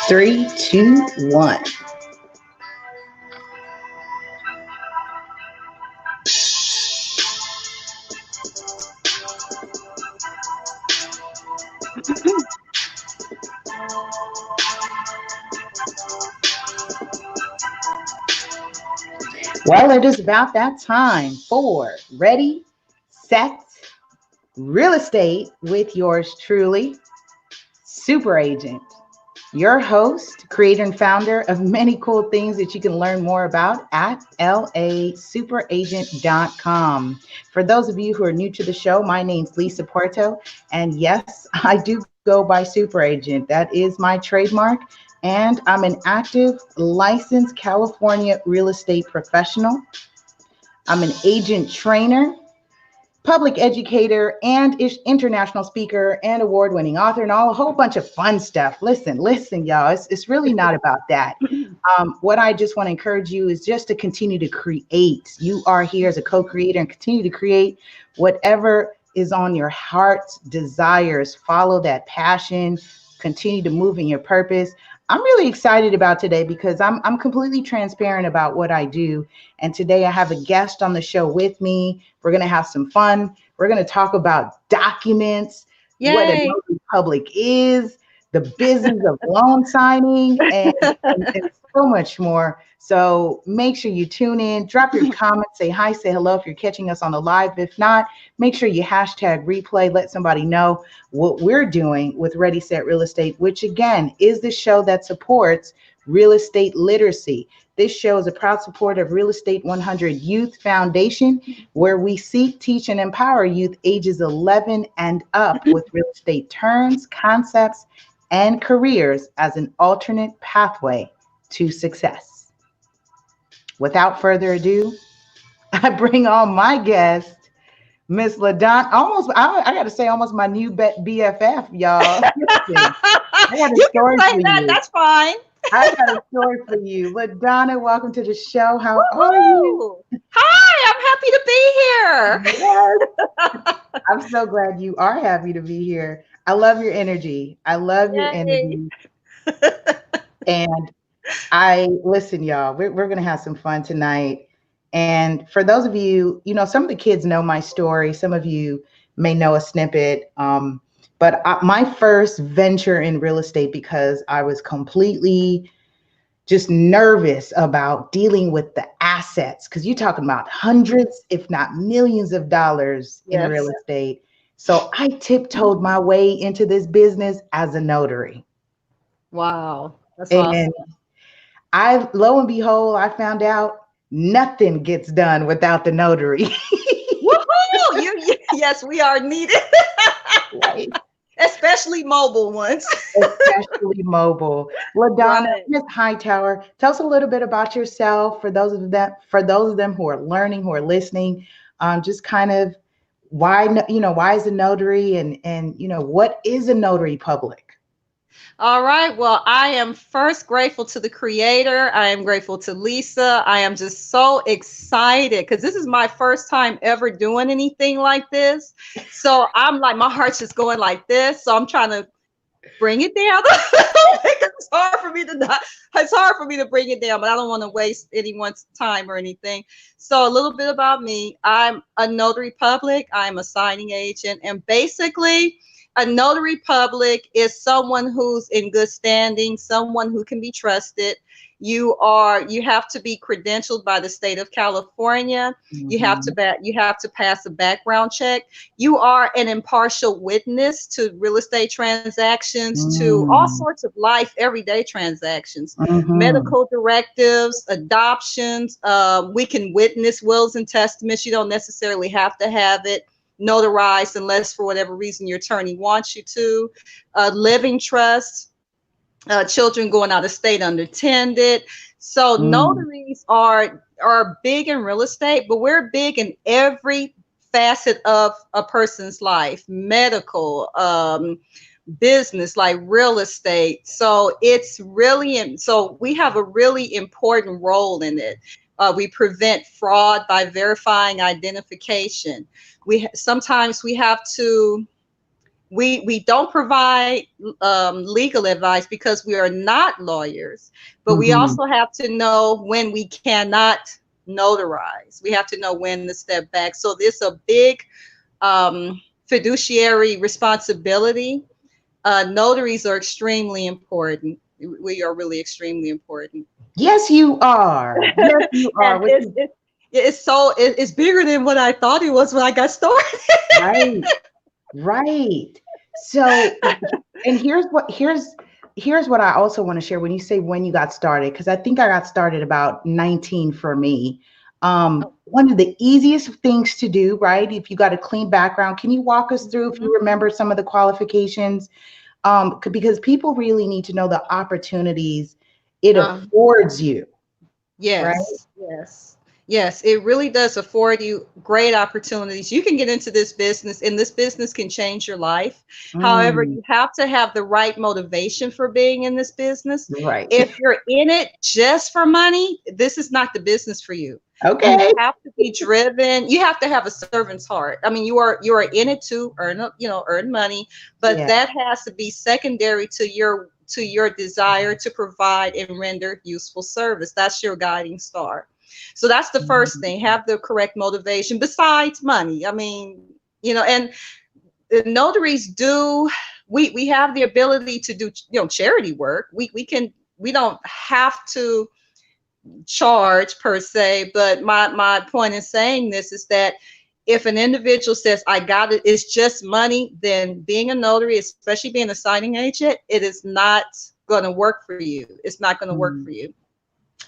Three, two, one. Well, it is about that time for Ready, Set, Real Estate with yours truly, Super Agent, your host, creator, and founder of many cool things that you can learn more about at lasuperagent.com. For those of you who are new to the show, my name's Lisa Porto, and yes, I do go by Super Agent. That is my trademark, and I'm an active, licensed California real estate professional. I'm an agent trainer, public educator, and international speaker and award-winning author, and a whole bunch of fun stuff. Listen, y'all. It's really not about that. What I just want to encourage you is just to continue to create. You are here as a co-creator, and continue to create whatever is on your heart's desires. Follow that passion. Continue to move in your purpose. I'm really excited about today because I'm completely transparent about what I do. And today I have a guest on the show with me. We're going to have some fun. We're going to talk about documents, Yay. What a Notary Public is, the business of loan signing, and so much more. So make sure you tune in, drop your comments, say hi, say hello if you're catching us on the live. If not, make sure you hashtag replay, let somebody know what we're doing with Ready, Set, Real Estate, which again is the show that supports real estate literacy. This show is a proud supporter of Real Estate 100 Youth Foundation, where we seek, teach, and empower youth ages 11 and up with real estate terms, concepts, and careers as an alternate pathway to success. Without further ado, I bring on my guest, Miss La Donna. I got to say, almost my new BFF, y'all. Listen, I got a story for you. That's fine. I got a story for you. La Donna, welcome to the show. How are you? Hi, I'm happy to be here. Yes. I'm so glad you are happy to be here. I love your energy. And listen, y'all, we're going to have some fun tonight. And for those of you, some of the kids know my story. Some of you may know a snippet. But my first venture in real estate, because I was completely just nervous about dealing with the assets, because you're talking about hundreds, if not millions of dollars in real estate. So I tiptoed my way into this business as a notary. Wow. That's and awesome. Lo and behold, I found out nothing gets done without the notary. Woohoo! Yes, we are needed. Right. Especially mobile ones. Especially mobile. La Donna Hightower, tell us a little bit about yourself for those of them who are learning, who are listening. Just kind of why is a notary, and what is a notary public? All right. Well, I am first grateful to the creator. I am grateful to Lisa. I am just so excited because this is my first time ever doing anything like this. So I'm like, my heart's just going like this. So I'm trying to bring it down. It's hard for me to bring it down, but I don't want to waste anyone's time or anything. So a little bit about me. I'm a notary public. I'm a signing agent, and basically, a notary public is someone who's in good standing, someone who can be trusted. You have to be credentialed by the state of California. Mm-hmm. You have to pass a background check. You are an impartial witness to real estate transactions, to all sorts of life, everyday transactions, medical directives, adoptions. We can witness wills and testaments. You don't necessarily have to have it notarized unless for whatever reason your attorney wants you to. Living trust, children going out of state unattended. So notaries are big in real estate, but we're big in every facet of a person's life, medical, business, like real estate. So so we have a really important role in it. We prevent fraud by verifying identification. Sometimes we have to we don't provide legal advice because we are not lawyers, but we Mhm. also have to know when we cannot notarize. We have to know when to step back. So there's a big fiduciary responsibility. Notaries are extremely important. We are really extremely important. Yes, you are. Yes, you are. And it's bigger than what I thought it was when I got started. Right, right. So, and here's what I also want to share when you say when you got started, because I think I got started about 19 for me. One of the easiest things to do, right? If you got a clean background, can you walk us through if you remember some of the qualifications? Because people really need to know the opportunities it affords you, right? Yes, yes, yes. It really does afford you great opportunities. You can get into this business, and this business can change your life. However, Mm, you have to have the right motivation for being in this business. right. If you're in it just for money, this is not the business for you. You Okay. have to be driven. You have to have a servant's heart. I mean, you are in it to earn money, but Yeah. that has to be secondary to your desire to provide and render useful service. That's your guiding star. So that's the first thing. Have the correct motivation besides money. I mean, and the notaries do. We have the ability to do charity work. We don't have to charge per se, but my point in saying this is that if an individual says I got it, it's just money, then being a notary, especially being a signing agent, it is not going to work for you. It's not going to work for Mm. you.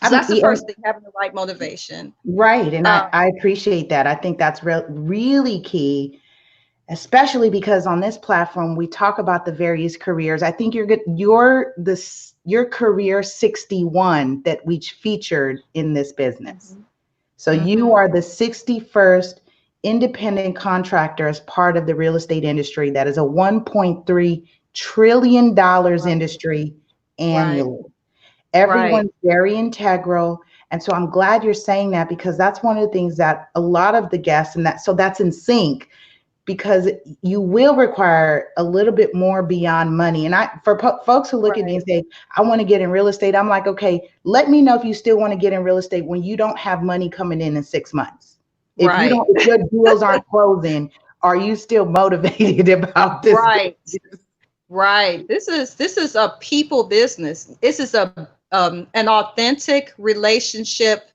So I'm, that's the first thing, having the right motivation. right. And Um, I appreciate that. I think that's really key, especially because on this platform, we talk about the various careers. I think you're good. Your career 61 that we featured in this business. mhm, So you mhm, are the 61st independent contractor as part of the real estate industry. That is a $1.3 trillion right, industry right, annually. right, Everyone's very integral. And so I'm glad you're saying that because that's one of the things that a lot of the guests so that's in sync because you will require a little bit more beyond money. And for folks who look at me right, and say, I want to get in real estate, I'm like, okay, let me know if you still want to get in real estate when you don't have money coming in 6 months. right, If your deals aren't closing, are you still motivated about this right. business? Right. This is a people business. This is a an authentic relationship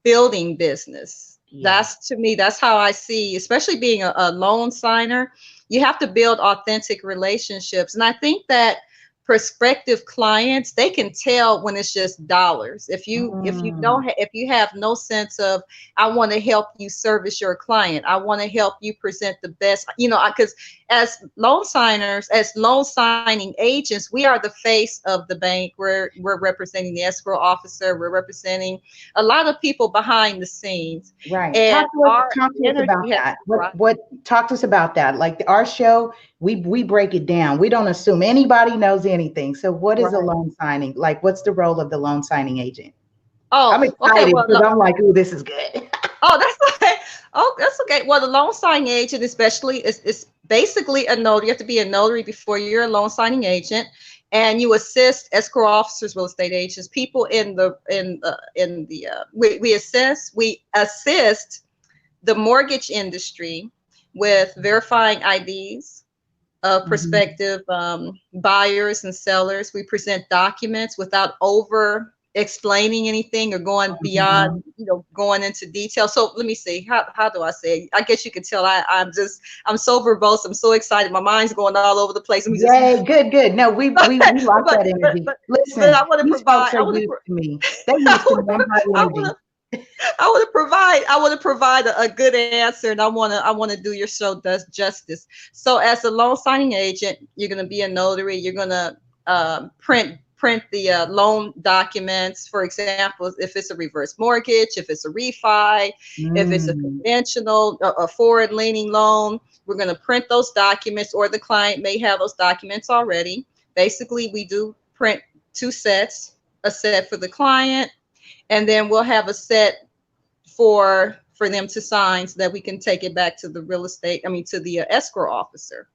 building business. Yeah. That's to me, that's how I see, especially being a loan signer, you have to build authentic relationships. And I think that prospective clients, they can tell when it's just dollars. Mm, If you have no sense of, I want to help you service your client, I want to help you present the best, because as loan signers, as loan signing agents, we are the face of the bank. We're representing the escrow officer, we're representing a lot of people behind the scenes, right. and our Talk to us about energy has that. right, What talk to us about that? Like our show, we break it down. We don't assume anybody knows anything. So what is a right. loan signing? Like what's the role of the loan signing agent? I'm Oh, okay. excited because I'm like, ooh, this is good. Oh, that's okay. Oh, that's okay. Well, the loan signing agent, especially, is basically a notary. You have to be a notary before you're a loan signing agent, and you assist escrow officers, real estate agents, people we assist the mortgage industry with verifying IDs of Mhm. prospective buyers and sellers. We present documents without over explaining anything or going Mhm. beyond, going into detail. So let me see, how do I say it? I guess you can tell I'm so verbose. I'm so excited. My mind's going all over the place. Let me just, Yay, good, good. No, we like but, that but, energy. but, but Listen, I want to these folks provide, are used to me. They used to me. I'm high I energy. want I want to provide a good answer, and I want to do your show does justice. So as a loan signing agent, you're going to be a notary. You're going to print the loan documents. For example, if it's a reverse mortgage, if it's a refi, if it's a Mm. conventional, a forward leaning loan, we're going to print those documents, or the client may have those documents already. Basically, we do print two sets, a set for the client, and then we'll have a set for them to sign so that we can take it back to the real estate, I mean, to the escrow officer.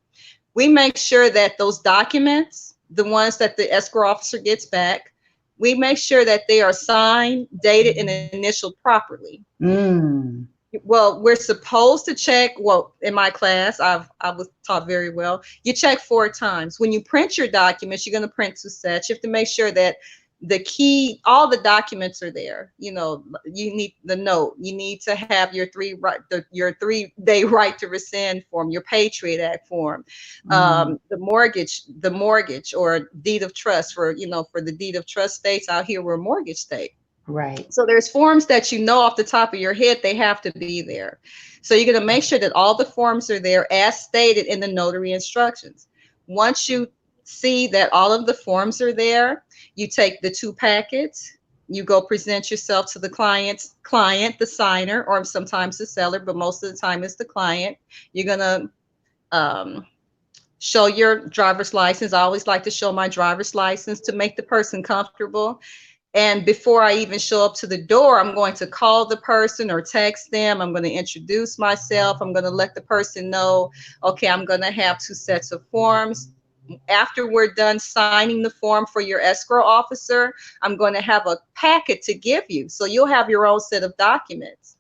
We make sure that those documents, the ones that the escrow officer gets back, we make sure that they are signed, dated, and initialed properly. Mm. Well, we're supposed to check. Well, in my class, I was taught very well. You check 4 times. When you print your documents, you're going to print 2 sets. You have to make sure that the key, all the documents are there. You know, you need the note. You need to have your your 3-day right to rescind form, your Patriot Act form, Mm. the mortgage or deed of trust for, you know, for the deed of trust states out here, we're a mortgage state. Right. So there's forms that you know off the top of your head, they have to be there. So you're going to make sure that all the forms are there as stated in the notary instructions. Once you see that all of the forms are there, you take the 2 packets, you go present yourself to the client, the signer, or sometimes the seller, but most of the time it's the client. You're going to show your driver's license. I always like to show my driver's license to make the person comfortable. And before I even show up to the door, I'm going to call the person or text them. I'm going to introduce myself. I'm going to let the person know, okay, I'm going to have 2 sets of forms. After we're done signing the form for your escrow officer, I'm going to have a packet to give you. So you'll have your own set of documents.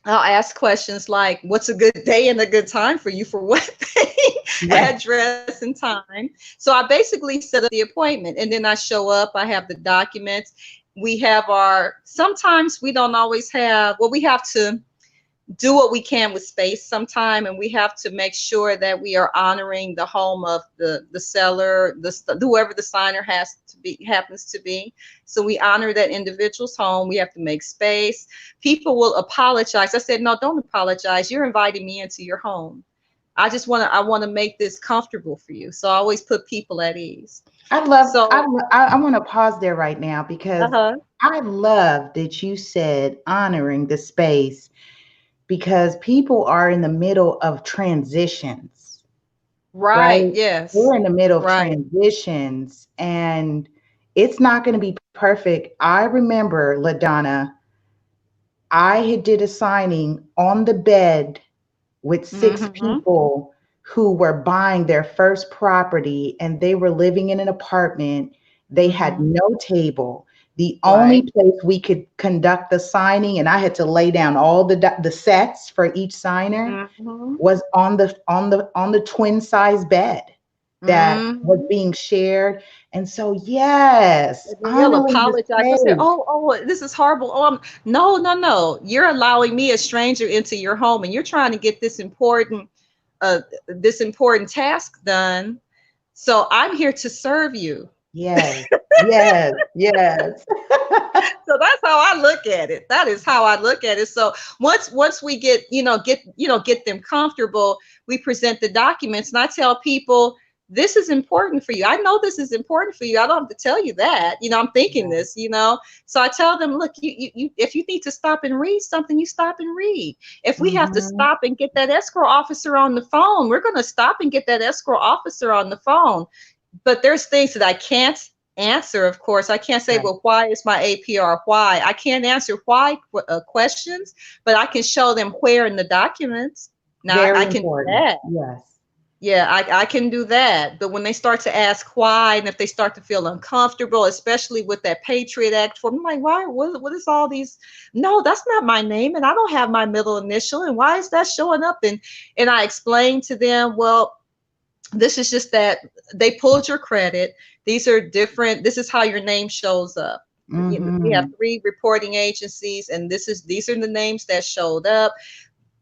I'll ask questions like, what's a good day and a good time for you for what thing, Right. address and time. So I basically set up the appointment, and then I show up, I have the documents. We have sometimes we don't always have, well, we have to do what we can with space sometime, and we have to make sure that we are honoring the home of the seller, whoever the signer happens to be. So we honor that individual's home. We have to make space. People will apologize. I said, no, don't apologize. You're inviting me into your home. I want to make this comfortable for you. So I always put people at ease. I love, So I want to pause there right now because uh-huh. I love that you said honoring the space, because people are in the middle of transitions, Right, right? yes. We're in the middle of Right. transitions and it's not going to be perfect. I remember, LaDonna, I had did a signing on the bed with 6 Mm-hmm. people who were buying their first property and they were living in an apartment. They had Mm-hmm. no table. The only Right. place we could conduct the signing, and I had to lay down all the sets for each signer, Mm-hmm. was on the twin size bed that was Mm-hmm. being shared. And so, yes, And then they'll honoring the apologize. They'll say, space. "Oh, this is horrible. Oh, no, no, no. You're allowing me, a stranger, into your home, and you're trying to get uh, this important task done. So I'm here to serve you." Yes, yes, yes. So that's how I look at it. That is how I look at it. So once we get them comfortable, we present the documents, and I tell people, this is important for you. I know this is important for you. I don't have to tell you that. I'm thinking Right. this. So I tell them, look, you if you need to stop and read something, you stop and read. If we have to Mhm. stop and get that escrow officer on the phone, we're going to stop and get that escrow officer on the phone. But there's things that I can't answer. Of course, I can't say, Right. well, why is my APR? Why? I can't answer why questions, but I can show them where in the documents. Now I Very can do important. that. Yes. Yeah, I can do that. But when they start to ask why, and if they start to feel uncomfortable, especially with that Patriot Act form, I'm like, why? What is all these? No, that's not my name, and I don't have my middle initial, and why is that showing up? And I explain to them, well, this is just that they pulled your credit. These are different. This is how your name shows up. We have Mhm. 3 reporting agencies, and these are the names that showed up.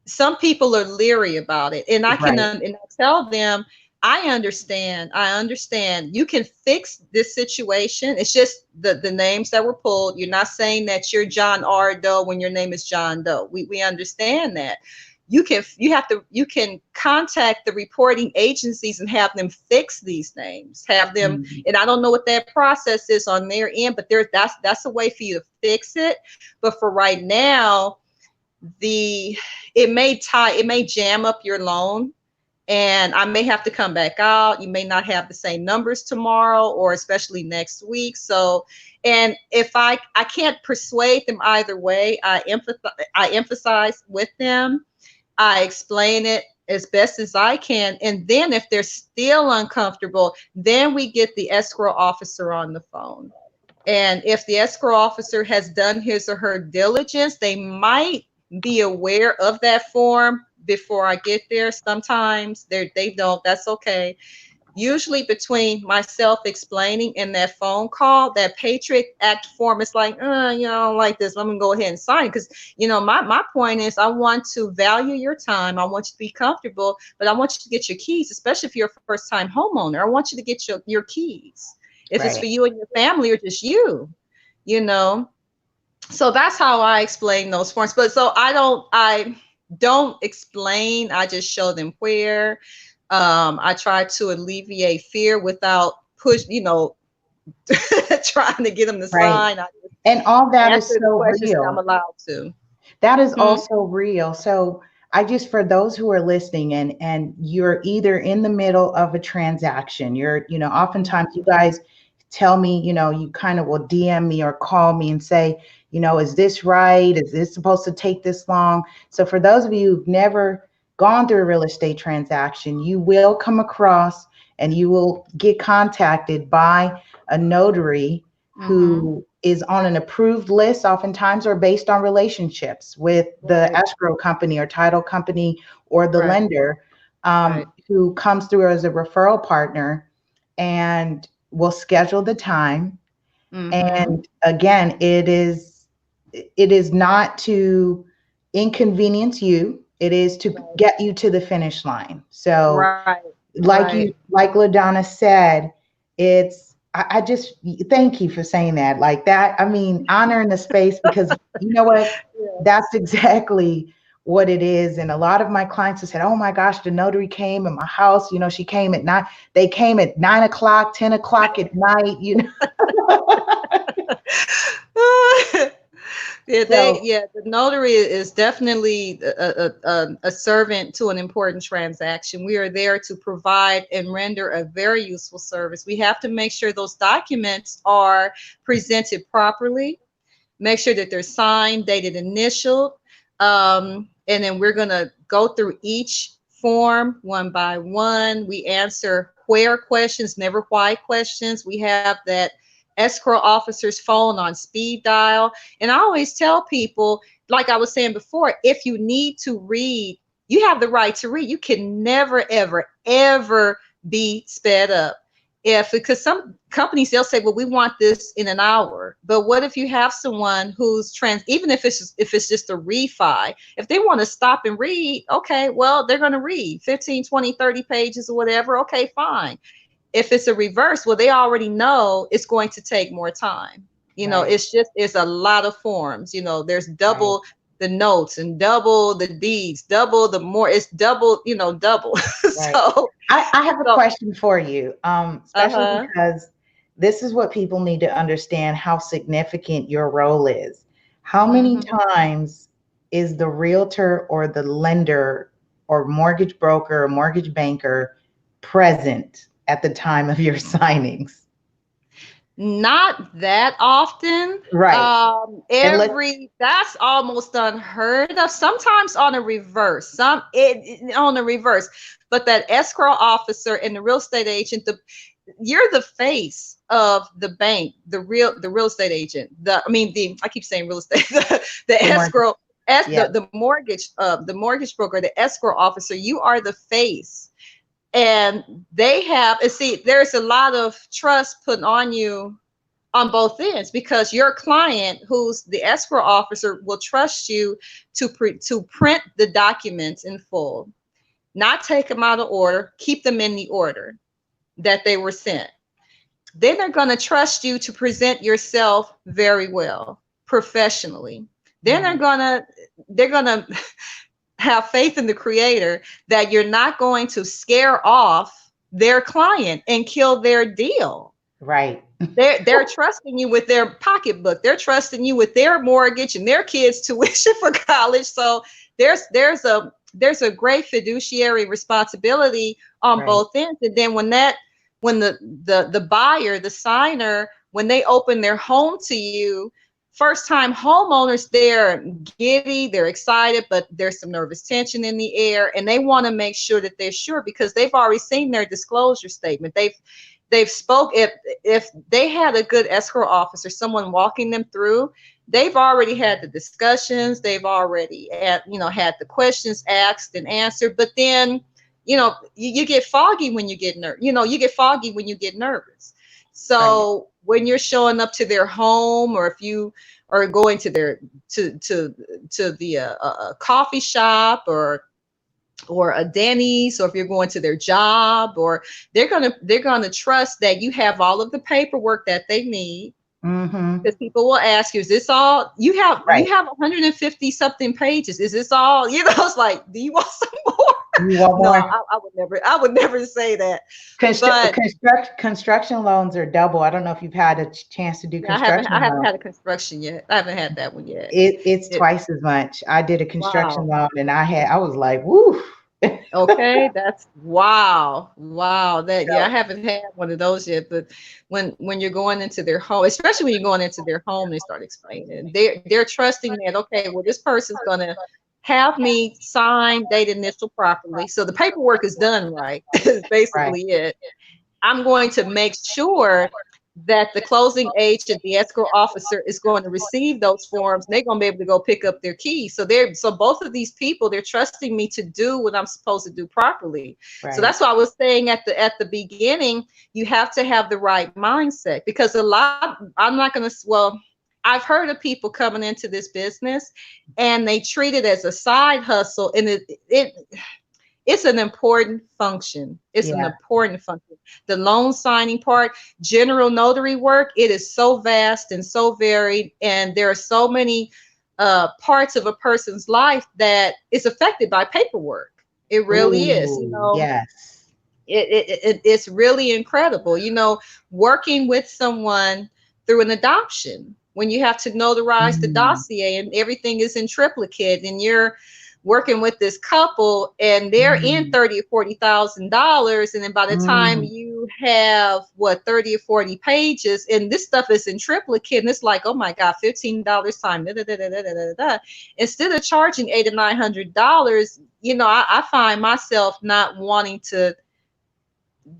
Some people are leery about it, and Right. and I tell them, I understand. I understand. You can fix this situation. It's just the names that were pulled. You're not saying that you're John R. Doe when your name is John Doe. We understand that. You can contact the reporting agencies and have them fix these names. Have them, Mhm. and I don't know what that process is on their end, but that's a way for you to fix it. But for right now, the it may jam up your loan, and I may have to come back out. You may not have the same numbers tomorrow, or especially next week. So, and if I can't persuade them either way, I emphasize with them. I explain it as best as I can. And then if they're still uncomfortable, then we get the escrow officer on the phone. And if the escrow officer has done his or her diligence, they might be aware of that form before I get there. Sometimes they don't. That's okay. Usually between myself explaining and that phone call, that Patriot Act form is like, you know, like this, I'm gonna go ahead and sign. Because, you know, my point is I want to value your time. I want you to be comfortable, but I want you to get your keys, especially if you're a first time homeowner. I want you to get your keys. If it's for Right. you and your family or just you know. So that's how I explain those forms. But so I don't explain, I just show them where. I try to alleviate fear without push, you know, trying to get them to Right. sign. I just And all that is answer the so questions that I'm real. allowed to. That is Hmm. also real. So I just, for those who are listening and you're either in the middle of a transaction, oftentimes you guys tell me, you kind of will DM me or call me and say, is this right? Is this supposed to take this long? So for those of you who've never gone through a real estate transaction, you will come across and you will get contacted by a notary Hmm. who is on an approved list, oftentimes, or based on relationships with the Right, escrow company or title company or the right, lender, right. who comes through as a referral partner and will schedule the time. Hmm. And again, it is not to inconvenience you. It is to Right, get you to the finish line. So right, like right. you, like LaDonna said, I just thank you for saying that. Like that, I mean, honor in the space, because you know what? Yeah. That's exactly what it is. And a lot of my clients have said, oh my gosh, the notary came in my house. She came at 9, they came at 9 o'clock, 10 o'clock at night. Yeah, So the notary is definitely a servant to an important transaction. We are there to provide and render a very useful service. We have to make sure those documents are presented properly, make sure that they're signed, dated, initialed, and then we're going to go through each form one by one. We answer where questions, never why questions. We have that escrow officer's phone on speed dial. And I always tell people, like I was saying before, if you need to read, you have the right to read. You can never, ever, ever be sped up. Because some companies, they'll say, well, we want this in an hour. But what if you have someone who's even if it's just a refi, if they want to stop and read, okay, well, they're going to read 15, 20, 30 pages or whatever. Okay, fine. If it's a reverse, well, they already know it's going to take more time. right, It's a lot of forms. There's right, double the notes and double the deeds, double the more, it's double, double. right. so I have a so question for you, especially uh-huh. because this is what people need to understand, how significant your role is. How many Hmm. times is the realtor or the lender or mortgage broker or mortgage banker present at the time of your signings? Not that often. Right. And let That's almost unheard of. Sometimes on a reverse, on a reverse. But that escrow officer and the real estate agent, you're the face of the bank, the real estate agent. I keep saying real estate, the the mortgage. escrow, as Yeah. the mortgage broker, the escrow officer. You are the face, and they have, and see, there's a lot of trust put on you on both ends, because your client, who's the escrow officer, will trust you to print the documents in full, not take them out of order, keep them in the order that they were sent. Then they're going to trust you to present yourself very well, professionally. Then Mhm. they're going to have faith in the creator that you're not going to scare off their client and kill their deal. Right. They're trusting you with their pocketbook. They're trusting you with their mortgage and their kids' tuition for college. So there's a great fiduciary responsibility on Right. both ends. And then when the buyer, the signer, when they open their home to you, first time homeowners, they're giddy, they're excited, but there's some nervous tension in the air, and they want to make sure that they're sure because they've already seen their disclosure statement. They've spoke, if they had a good escrow officer, someone walking them through, they've already had the discussions, they've already had, had the questions asked and answered. But then, you get foggy when you get you get foggy when you get nervous. So right. When you're showing up to their home, or if you are going to their to the coffee shop or a Denny's, or if you're going to their job, or they're gonna trust that you have all of the paperwork that they need. Because people will ask you, is this all you have? Right. You have 150 something pages. Is this all? It's like, do you want some more? You want more? No, I would never say that. Construction loans are double. I don't know if you've had a chance to do construction. I haven't had a construction yet. I haven't had that one yet. It's twice as much. I did a construction loan, and I was like, woo. Okay, that's wow. That I haven't had one of those yet. But when you're going into their home, especially when you're going into their home, they start explaining. They're trusting that, okay, well, this person's gonna have me sign, date, initial properly, so the paperwork is done right. Is basically it. I'm going to make sure that the closing agent, the escrow officer, is going to receive those forms, and they're going to be able to go pick up their keys. So both of these people, they're trusting me to do what I'm supposed to do properly. Right. So that's why I was saying at the beginning, you have to have the right mindset, because I've heard of people coming into this business and they treat it as a side hustle, and it's an important function. It's an important function. The loan signing part, general notary work, it is so vast and so varied, and there are so many parts of a person's life that is affected by paperwork. It really is. Yes. It's really incredible. Working with someone through an adoption, when you have to notarize the dossier and everything is in triplicate, and you're working with this couple and they're in $30,000 or $40,000, and then by the time you have 30 or 40 pages and this stuff is in triplicate, and it's like, oh my God, $15 time, instead of charging $800 or $900, I find myself not wanting to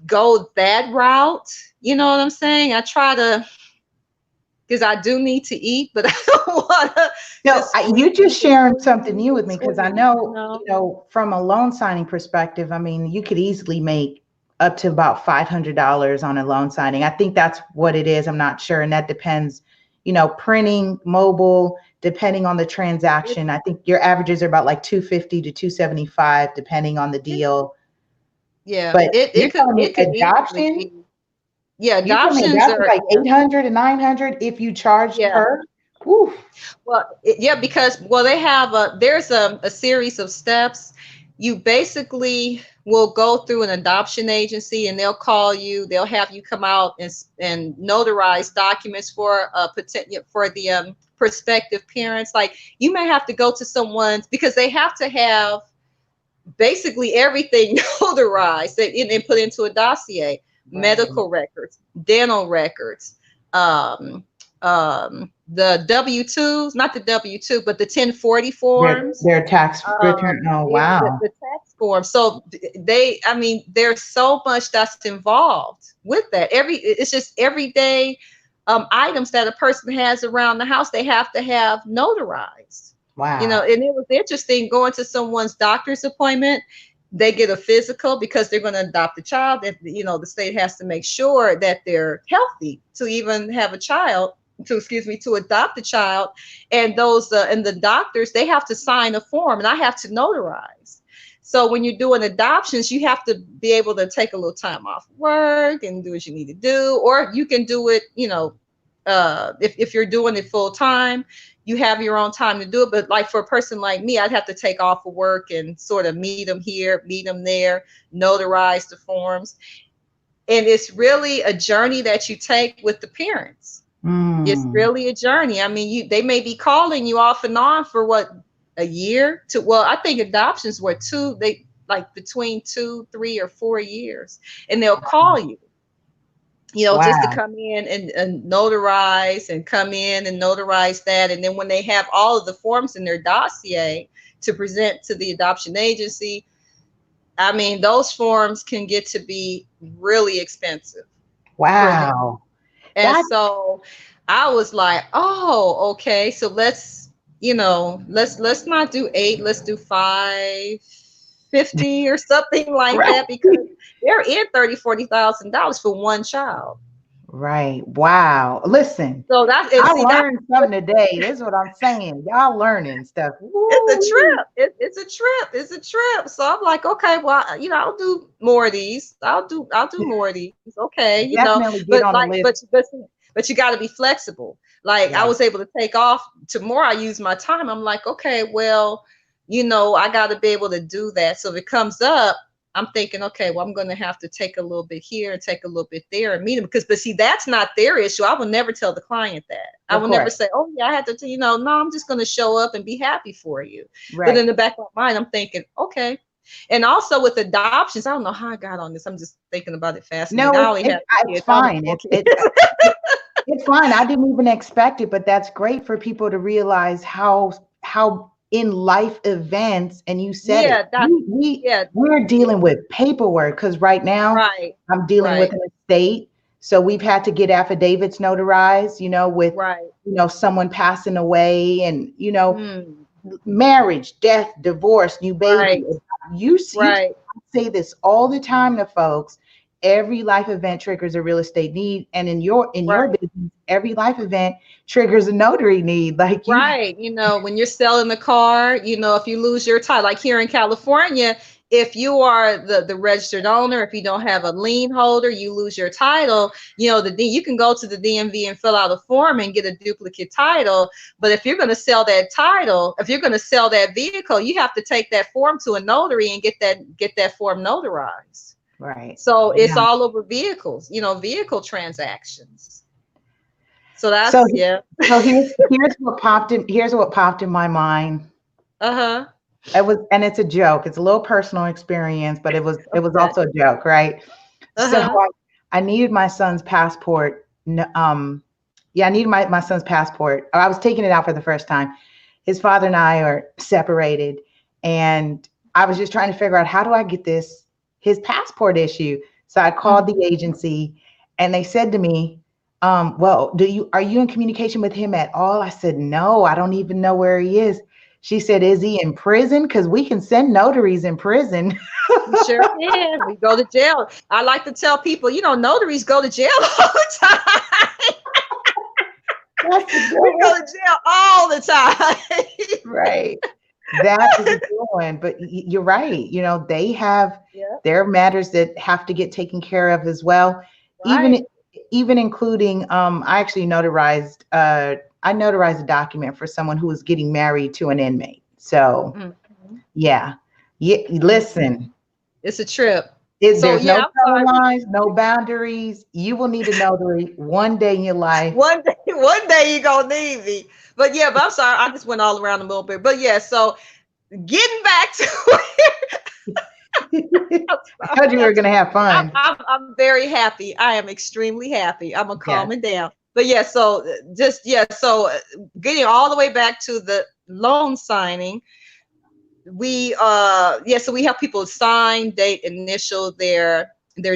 go that route. You know what I'm saying? I try to, because I do need to eat, but I don't want to. No, you just sharing something new with me, because I know, from a loan signing perspective, I mean, you could easily make up to about $500 on a loan signing. I think that's what it is. I'm not sure. And that depends, printing, mobile, depending on the transaction. I think your averages are about like $250 to $275, depending on the deal. Yeah. But it could adoption. Yeah, adoptions are like 800 and 900 if you charge per. Whew. Well, because they have there's a series of steps. You basically will go through an adoption agency, and they'll call you. They'll have you come out and notarize documents for the prospective parents. Like, you may have to go to someone's, because they have to have basically everything notarized and put into a dossier. Medical records, dental records, the W-2s, not the W-2, but the 1040 forms. Their tax return. Oh, wow. The tax forms. So there's so much that's involved with that. It's just everyday items that a person has around the house, they have to have notarized. Wow. And it was interesting going to someone's doctor's appointment. They get a physical because they're going to adopt a child. That the state has to make sure that they're healthy to even have a child. To adopt a child, and those and the doctors, they have to sign a form, and I have to notarize. So when you're doing adoptions, you have to be able to take a little time off work and do what you need to do, or you can do it. If you're doing it full time, you have your own time to do it. But like for a person like me, I'd have to take off of work and sort of meet them here, meet them there, notarize the forms. And it's really a journey that you take with the parents. It's really a journey. I mean, they may be calling you off and on for a year to, I think adoptions were between 2, 3, or 4 years, and they'll call you. you know, just to Wow. come in and notarize and come in and notarize that. And then when they have all of the forms in their dossier to present to the adoption agency, I mean, those forms can get to be really expensive for them. Wow. And That so I was like, oh, okay. So let's, you know, let's not do 8, let's do 550 or something like right. that, because they're in $30,000, $40,000 for one child. Right. Wow. Listen, So that's, and I see, that's, learned something today. This is what I'm saying. Y'all learning stuff. it's a Woo. trip. It's a trip. It's a trip. So I'm like, okay, well, you know, I'll do more of these. I'll do more of these. Okay, you know, Definitely get but on the like, list. but you got to be flexible. Like I Right. was able to take off tomorrow. I use my time. I'm like, okay, well, you know, I got to be able to do that. So if it comes up, I'm thinking, okay, well, I'm going to have to take a little bit here and take a little bit there and meet them, because, but see, that's not their issue. I will never tell the client that. I Of will never course. say, oh yeah, I had to, you know, no, I'm just going to show up and be happy for you. But Right. in the back of my mind, I'm thinking, okay. And also with adoptions, I don't know how I got on this. I'm just thinking about it, fascinating. No, I only had it's kids. I want fine. more It, kids. it's fine. I didn't even expect it, but that's great for people to realize how in life events, and you said it, Yeah, that's, yeah, we're yeah, dealing with paperwork because right now right, I'm dealing with right, an estate. So we've had to get affidavits notarized, with right. someone passing away, and Mm, marriage, death, divorce, new baby. right, You right, say this all the time to folks. Every life event triggers a real estate need, and in your right. business, every life event triggers a notary need. Like you, Right. You know, when you're selling the car, you know, if you lose your title, like here in California, if you are the registered owner, if you don't have a lien holder, you lose your title, you know, you can go to the DMV and fill out a form and get a duplicate title. But if you're going to sell that title, if you're going to sell that vehicle, you have to take that form to a notary and get that form notarized. right? So it's Yeah. all over vehicles, you know, vehicle transactions. So So that's, yeah. so here's what popped in my mind. Uh-huh. And it's a joke. It's a little personal experience, but it was Okay. also a joke, right? So Uh-huh. I needed my son's passport. Yeah, I needed my son's passport. I was taking it out for the first time. His father and I are separated, and I was just trying to figure out, how do I get his passport issue. So I called Mhm. the agency, and they said to me, well, are you in communication with him at all? I said, no, I don't even know where he is. She said, is he in prison? Because we can send notaries in prison. You sure can. We go to jail. I like to tell people, you know, notaries go to jail all the time. That's a good We one. go to jail all the time. Right. That is a good one. But you're right. They have Yeah, their matters that have to get taken care of as well. right. Even even including, I notarized a document for someone who was getting married to an inmate. So Mhm. yeah. Yeah, Mhm. listen, It's a trip. So there's no yeah, I'm color sorry. lines, no boundaries. You will need a notary one day in your life. One day you're gonna need me. But yeah, but I'm sorry, I just went all around a little bit. But yeah, so getting back to I I'm told you we sorry. were gonna have fun. I'm very happy. I am extremely happy. I'm gonna Yes. calm it down. But yeah, so just yeah, so getting all the way back to the loan signing, we yeah, so we have people sign, date, initial their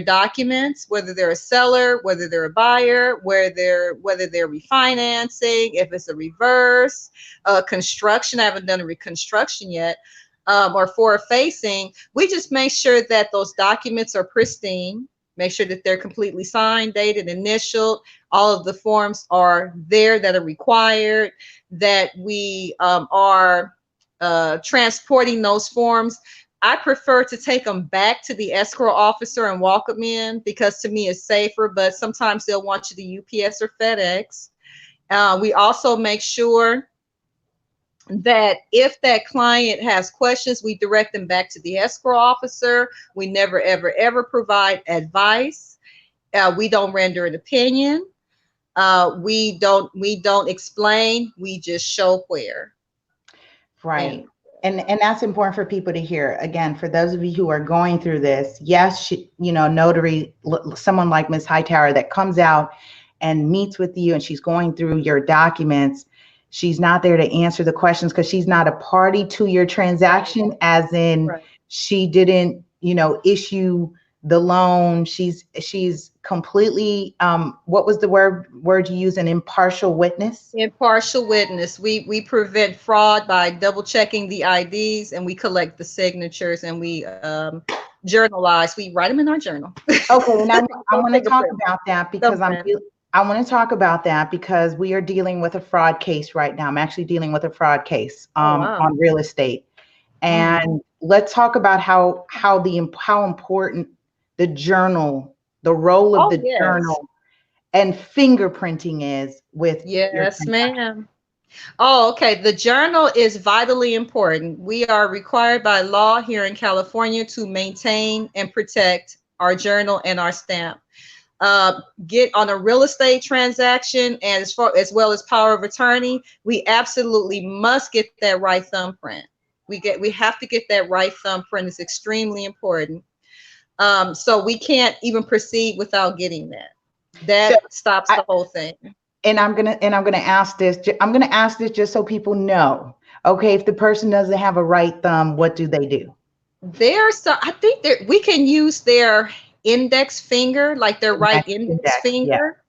documents, whether they're a seller, whether they're a buyer, whether they're refinancing, if it's a reverse, construction. I haven't done a reconstruction yet, or forward facing. We just make sure that those documents are pristine. Make sure that they're completely signed, dated, initialed. All of the forms are there that are required. That we are transporting those forms. I prefer to take them back to the escrow officer and walk them in, because to me it's safer, but sometimes they'll want you to UPS or FedEx. We also make sure that if that client has questions, we direct them back to the escrow officer. We never, ever, ever provide advice. We don't render an opinion. We don't explain. We just show where. And Right. And that's important for people to hear. Again, for those of you who are going through this, yes, notary, someone like Ms. Hightower that comes out and meets with you and she's going through your documents, she's not there to answer the questions because she's not a party to your transaction, as in Right. she didn't, issue the loan. She's completely, what was the word you use, an impartial witness? Impartial witness. We prevent fraud by double checking the IDs, and we collect the signatures, and we journalize. We write them in our journal. Okay, and I want to talk Fingerprint. about that because I want to talk about that because we are dealing with a fraud case right now. I'm actually dealing with a fraud case Wow. on real estate, and let's talk about how important the journal, the role of the journal, and fingerprinting is with Yes, ma'am. Oh, okay. The journal is vitally important. We are required by law here in California to maintain and protect our journal and our stamp. Get on a real estate transaction, and as well as power of attorney, we absolutely must get that right thumbprint. We have to get that right thumbprint. It's extremely important. So we can't even proceed without getting that. That stops the whole thing. And I'm gonna ask this. I'm gonna ask this just so people know. Okay, if the person doesn't have a right thumb, what do they do? I think that we can use their index finger, like their right index finger.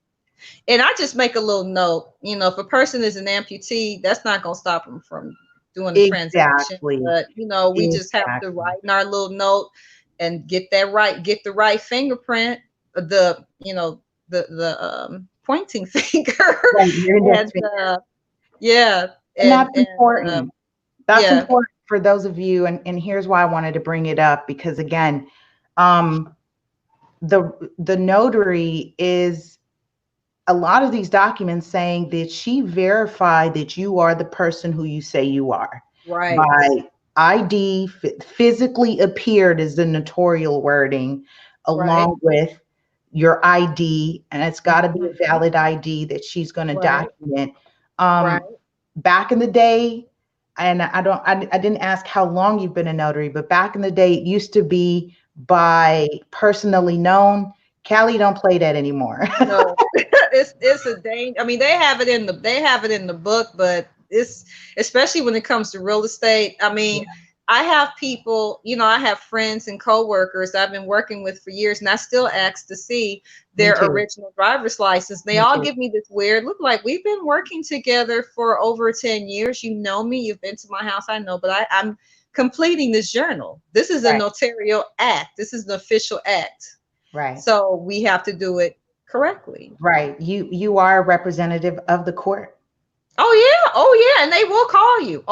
Yeah. And I just make a little note. If a person is an amputee, that's not gonna stop them from doing the transaction. But we just have to write in our little note and get the right fingerprint, the pointing finger. And that's important. That's important for those of you, and here's why I wanted to bring it up, because again, the notary is a lot of these documents saying that she verified that you are the person who you say you are. Right. By ID, physically appeared is the notarial wording, along with your ID, and it's got to be a valid ID that she's going to document. Back in the day, and I didn't ask how long you've been a notary, but back in the day, it used to be by personally known. Callie don't play that anymore. No, it's a danger. I mean, they have it in the book, but it's, especially when it comes to real estate. I mean, I have people, I have friends and coworkers I've been working with for years, and I still ask to see their original driver's license. They all give me this weird look, like, we've been working together for over 10 years. You know me, you've been to my house, I know, but I'm completing this journal. This is a notarial act. This is an official act. Right. So we have to do it correctly. Right. You are a representative of the court. Oh yeah, and they will call you.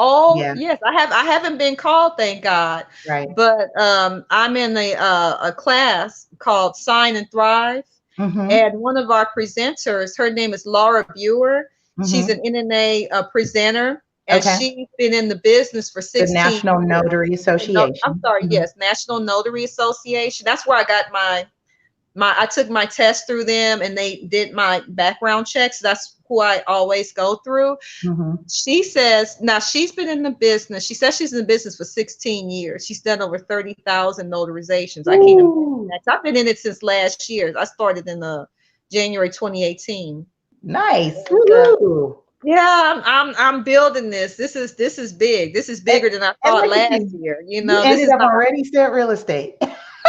Yes, I haven't been called, thank God. Right. But I'm in a class called Sign and Thrive, and one of our presenters, her name is Laura Buer. She's an NNA presenter, and she's been in the business for 16 years. The National Notary Association. I'm sorry, yes, National Notary Association. That's where I got I took my test through them, and they did my background checks. That's who I always go through. She says, now she's been in the business. She says she's in the business for 16 years. She's done over 30,000 notarizations. I can't imagine that. I've been in it since last year. I started in January 2018. Nice. Yeah, I'm building this. This is big. This is bigger than I thought last year. You ended up already set real estate.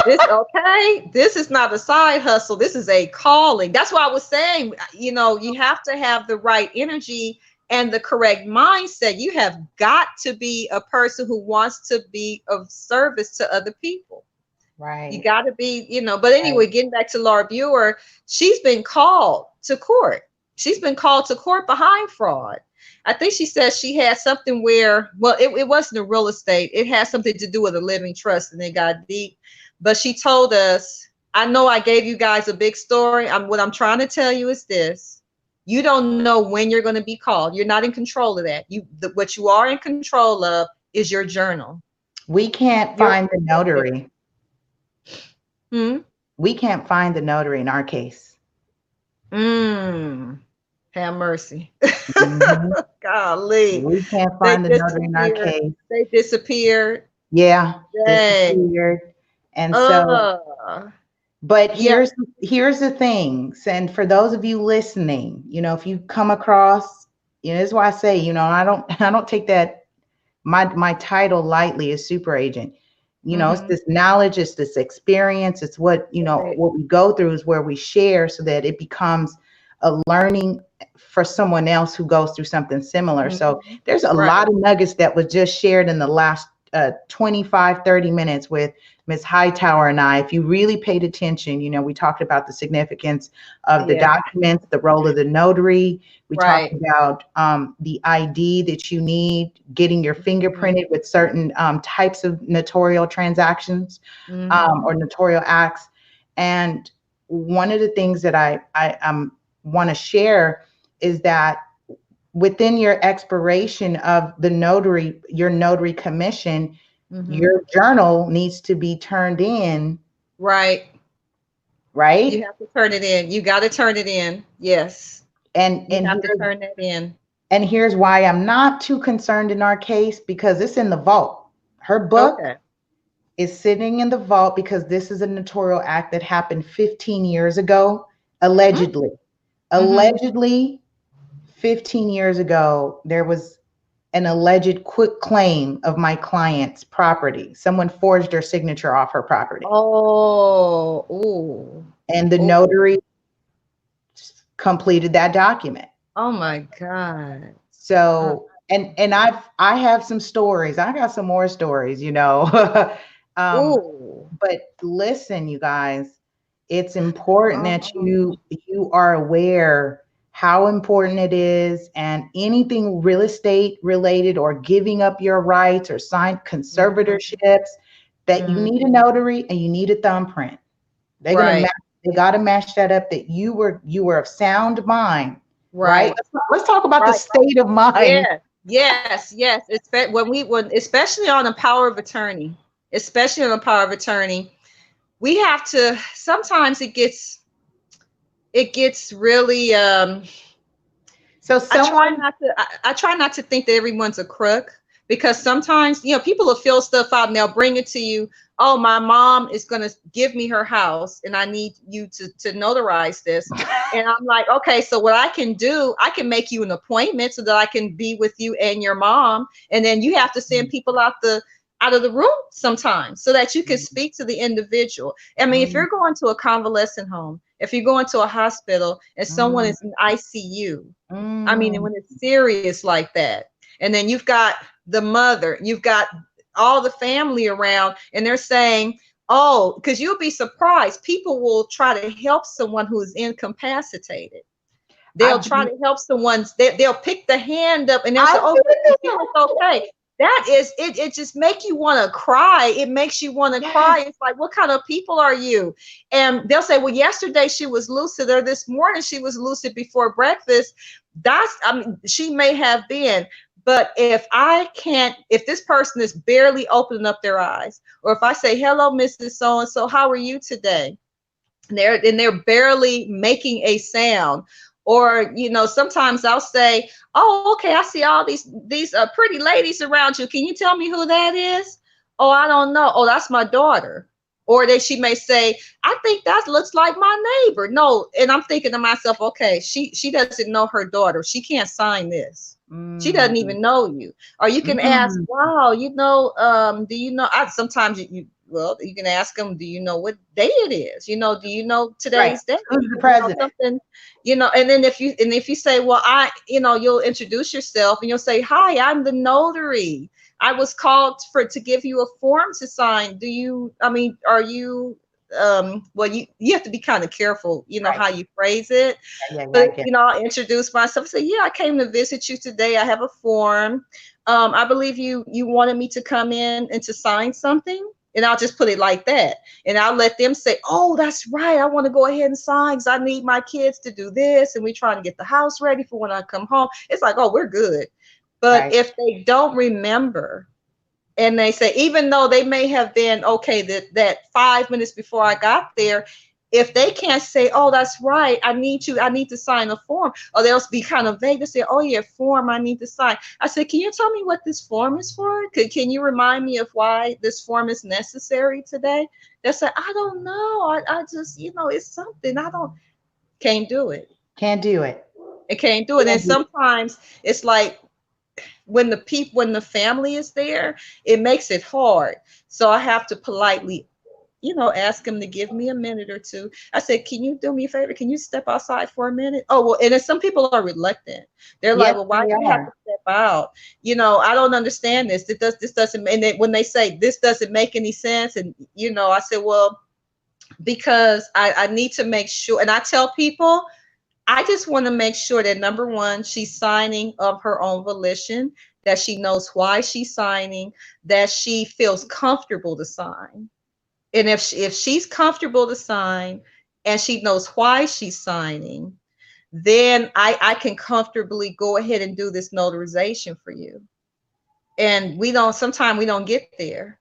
This is not a side hustle. This is a calling. That's why I was saying, you have to have the right energy and the correct mindset. You have got to be a person who wants to be of service to other people. Right. You got to be, but anyway, getting back to Laura Buer, she's been called to court. She's been called to court behind fraud. I think she says she had something where, well, it wasn't a real estate. It had something to do with a living trust, and it got deep. But she told us, I know I gave you guys a big story. What I'm trying to tell you is this. You don't know when you're going to be called. You're not in control of that. What you are in control of is your journal. We can't find the notary. We can't find the notary in our case. Have Have mercy. Mhm. Golly. We can't They find the notary in our disappeared. case. They disappeared. Yeah, Dang. disappeared. And so, but Yeah. here's the things. And for those of you listening, if you come across, this is why I say, I don't take that my title lightly as super agent. It's this knowledge, it's this experience, it's what Right. what we go through is where we share so that it becomes a learning for someone else who goes through something similar. So there's a Right. lot of nuggets that was just shared in the last 25, 30 minutes with Ms. Hightower and I. If you really paid attention, we talked about the significance of the Yeah. documents, the role of the notary. We talked Right. about the ID that you need, getting your fingerprinted with certain types of notarial transactions or notarial acts. And one of the things that I want to share is that within your expiration of your notary commission, your journal needs to be turned in, Right. You right? have to turn it in. You got to turn it in. Yes. And You and have to here's turn that in. and here's why I'm not too concerned in our case, because it's in the vault. Her book Okay. is sitting in the vault because this is a notarial act that happened 15 years ago, allegedly. Allegedly, 15 years ago, there was an alleged quick claim of my client's property. Someone forged her signature off her property. Oh, ooh. And the Oh, notary completed that document. oh my God. So, and I have some stories. I got some more stories, Ooh. But listen, you guys, it's important that Oh, you are aware how important it is, and anything real estate related or giving up your rights or signed conservatorships, that you need a notary and you need a thumbprint. right. They gotta match that up, that you were of sound mind, right? Right. Let's talk about the Right. state of mind. Yes. Yes. Yes. When especially on a power of attorney, especially on a power of attorney, we have to, sometimes it gets really So someone I try not to think that everyone's a crook, because sometimes, people will fill stuff out and they'll bring it to you. Oh, my mom is going to give me her house and I need you to notarize this. And I'm like, okay, so what I can do, I can make you an appointment so that I can be with you and your mom. And then you have to send people out of the room sometimes so that you can speak to the individual. I mean, if you're going to a convalescent home, if you're going to a hospital and someone is in ICU, I mean, and when it's serious like that, and then you've got the mother, you've got all the family around, and they're saying, oh, because you'll be surprised, people will try to help someone who is incapacitated. They'll try to help someone. They'll pick the hand up and they'll say, oh, it's okay. That is it. It just makes you want to cry. It makes you want to cry. It's like, what kind of people are you? And they'll say, well, yesterday she was lucid, or this morning she was lucid before breakfast. She may have been. But if this person is barely opening up their eyes, or if I say, hello, Mrs. So-and-so, how are you today? They're barely making a sound. Or, sometimes I'll say, oh, okay, I see all these pretty ladies around you. Can you tell me who that is? Oh, I don't know. Oh, that's my daughter. Or she may say, I think that looks like my neighbor. No. And I'm thinking to myself, okay, she doesn't know her daughter. She can't sign this. She doesn't even know you. Or you can ask, wow, do you know, sometimes you can ask them, do you know what day it is? Do you know today's day? Who's the president? Something, and then if you say, well, you'll introduce yourself and you'll say, hi, I'm the notary. I was called to give you a form to sign. Are you, well, you have to be kind of careful, how you phrase it. But, I'll introduce myself, say, yeah, I came to visit you today. I have a form. I believe you wanted me to come in and to sign something. And I'll just put it like that. And I'll let them say, oh, that's right. I want to go ahead and sign because I need my kids to do this. And we're trying to get the house ready for when I come home. It's like, oh, we're good. But if they don't remember, and they say, even though they may have been okay that 5 minutes before I got there, if they can't say, oh, that's right, I need to sign a form, or they'll be kind of vague to say, oh yeah, form I need to sign. I said, can you tell me what this form is for? Can you remind me of why this form is necessary today? They said, I don't know. I just, it's something. Can't do it. Can't do it. It can't do it. And sometimes it's like when the family is there, it makes it hard. So I have to politely, ask them to give me a minute or two. I said, can you do me a favor? Can you step outside for a minute? Oh, well, and then some people are reluctant. They're like, Yes, well, why they do you have to are. step out? I don't understand this. This doesn't, and then when they say this doesn't make any sense, and I said, well, because I need to make sure, and I tell people, I just want to make sure that number one, she's signing of her own volition, that she knows why she's signing, that she feels comfortable to sign. And if she's comfortable to sign and she knows why she's signing, then I can comfortably go ahead and do this notarization for you. And sometimes we don't get there.